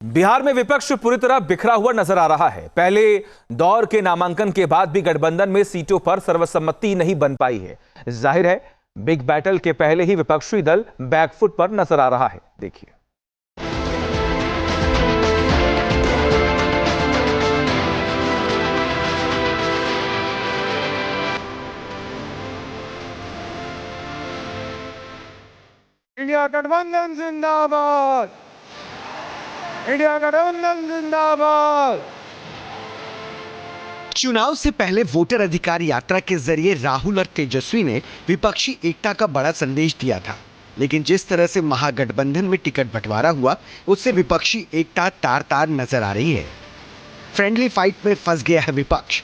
बिहार में विपक्ष पूरी तरह बिखरा हुआ नजर आ रहा है। पहले दौर के नामांकन के बाद भी गठबंधन में सीटों पर सर्वसम्मति नहीं बन पाई है। जाहिर है बिग बैटल के पहले ही विपक्षी दल बैकफुट पर नजर आ रहा है। देखिए। इंडिया गठबंधन जिंदाबाद, इंडिया गठबंधन जिंदाबाद। चुनाव से पहले वोटर अधिकार यात्रा के जरिए राहुल और तेजस्वी ने विपक्षी एकता का बड़ा संदेश दिया था, लेकिन जिस तरह से महागठबंधन में टिकट बंटवारा हुआ उससे विपक्षी एकता तार तार नजर आ रही है। फ्रेंडली फाइट में फंस गया है विपक्ष।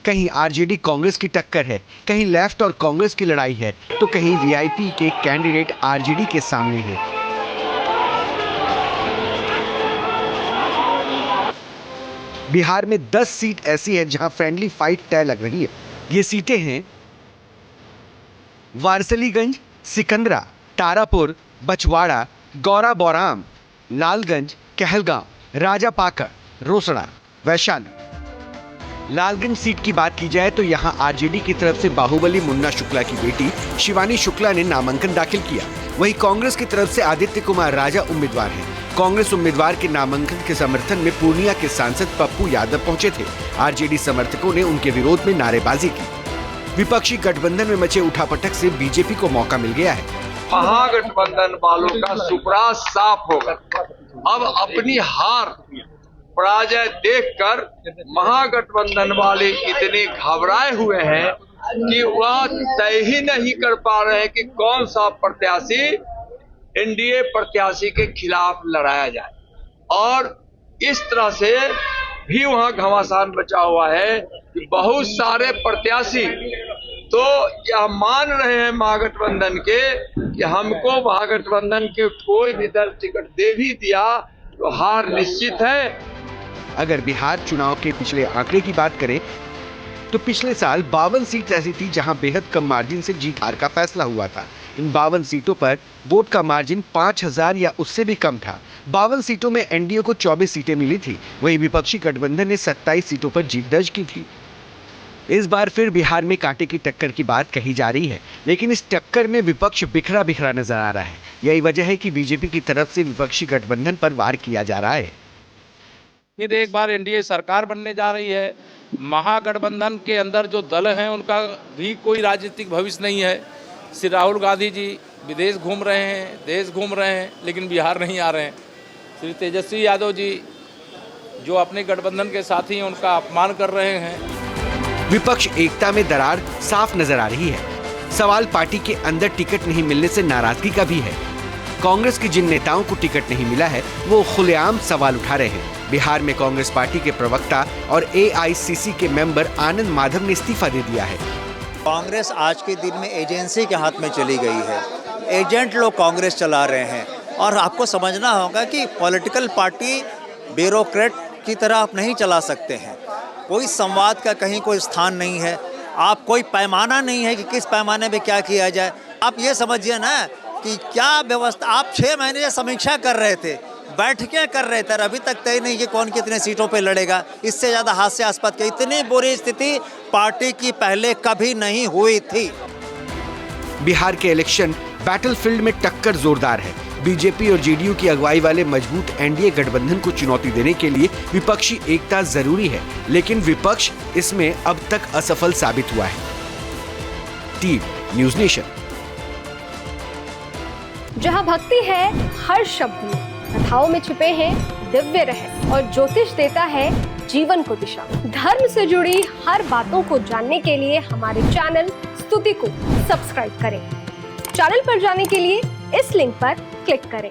कहीं आरजेडी कांग्रेस की टक्कर है, कहीं लेफ्ट और कांग्रेस की लड़ाई है, तो कहीं वीआईपी के कैंडिडेट आरजेडी के सामने है। बिहार में 10 सीट ऐसी है जहां फ्रेंडली फाइट तय लग रही है। ये सीटें हैं वारसलीगंज, सिकंदरा, तारापुर, बछवाड़ा, गौरा बौराम, लालगंज, कहलगांव, राजापाकर, रोसड़ा, वैशाली। लालगंज सीट की बात की जाए तो यहां आरजेडी की तरफ से बाहुबली मुन्ना शुक्ला की बेटी शिवानी शुक्ला ने नामांकन दाखिल किया। वहीं कांग्रेस की तरफ से आदित्य कुमार राजा उम्मीदवार हैं। कांग्रेस उम्मीदवार के नामांकन के समर्थन में पूर्णिया के सांसद पप्पू यादव पहुंचे थे। आरजेडी समर्थकों ने उनके विरोध में नारेबाजी की। विपक्षी गठबंधन में मचे उठापटक से बीजेपी को मौका मिल गया है। महागठबंधन वालों का सुपड़ा साफ होगा। अब अपनी हार पराजय देखकर महागठबंधन वाले इतने घबराए हुए हैं कि वह तय ही नहीं कर पा रहे हैं कि कौन सा प्रत्याशी एनडीए प्रत्याशी के खिलाफ लड़ाया जाए, और इस तरह से भी वहां घमासान बचा हुआ है कि बहुत सारे प्रत्याशी तो यह मान रहे हैं महागठबंधन के कि हमको महागठबंधन के कोई भी दल टिकट दे भी दिया तो हार निश्चित है। अगर बिहार चुनाव के पिछले आंकड़े की बात करें तो पिछले साल 52 सीट ऐसी थी जहां बेहद कम मार्जिन से जीत हार का फैसला हुआ था। इन 52 सीटों पर वोट का मार्जिन 5000 या उससे भी कम था। 52 सीटों में एनडीए को 24 सीटें मिली थी। वहीं विपक्षी गठबंधन ने 27 सीटों पर जीत दर्ज की थी। इस बार फिर बिहार में कांटे की टक्कर की बात कही जा रही है, लेकिन इस टक्कर में विपक्ष बिखरा बिखरा नजर आ रहा है। यही वजह है कि बीजेपी की तरफ से विपक्षी गठबंधन पर वार किया जा रहा है। फिर एक बार एनडीए सरकार बनने जा रही है। महागठबंधन के अंदर जो दल हैं उनका भी कोई राजनीतिक भविष्य नहीं है। श्री राहुल गांधी जी विदेश घूम रहे हैं, देश घूम रहे हैं, लेकिन बिहार नहीं आ रहे हैं। श्री तेजस्वी यादव जी जो अपने गठबंधन के साथी हैं उनका अपमान कर रहे हैं। विपक्ष एकता में दरार साफ नजर आ रही है। सवाल पार्टी के अंदर टिकट नहीं मिलने से नाराजगी का भी है। कांग्रेस के जिन नेताओं को टिकट नहीं मिला है वो खुलेआम सवाल उठा रहे हैं। बिहार में कांग्रेस पार्टी के प्रवक्ता और एआईसीसी के मेंबर आनंद माधव ने इस्तीफा दे दिया है। कांग्रेस आज के दिन में एजेंसी के हाथ में चली गई है। एजेंट लोग कांग्रेस चला रहे हैं, और आपको समझना होगा कि पॉलिटिकल पार्टी ब्यूरोक्रेट की तरह आप नहीं चला सकते हैं। कोई संवाद का कहीं कोई स्थान नहीं है। आप कोई पैमाना नहीं है कि किस पैमाने में क्या किया जाए। आप ये समझिए ना कि क्या व्यवस्था, आप 6 महीने से समीक्षा कर रहे थे, बैठकें कर रहे थे, अभी तक तय नहीं कि कौन कितने सीटों पे लड़ेगा। इससे ज़्यादा हास्यास्पद कि इतनी बुरी स्थिति पार्टी की पहले कभी नहीं हुई थी। बिहार के इलेक्शन बैटलफील्ड में टक्कर जोरदार है। बीजेपी और जेडीयू की अगुवाई वाले मजबूत एनडीए गठबंधन को चुनौती देने के लिए विपक्षी एकता जरूरी है, लेकिन विपक्ष इसमें अब तक असफल साबित हुआ है। Team news nation. जहाँ भक्ति है हर शब्द में, कथाओं में छुपे हैं दिव्य रहस्य, और ज्योतिष देता है जीवन को दिशा। धर्म से जुड़ी हर बातों को जानने के लिए हमारे चैनल स्तुति को सब्सक्राइब करें। चैनल पर जाने के लिए इस लिंक पर क्लिक करें।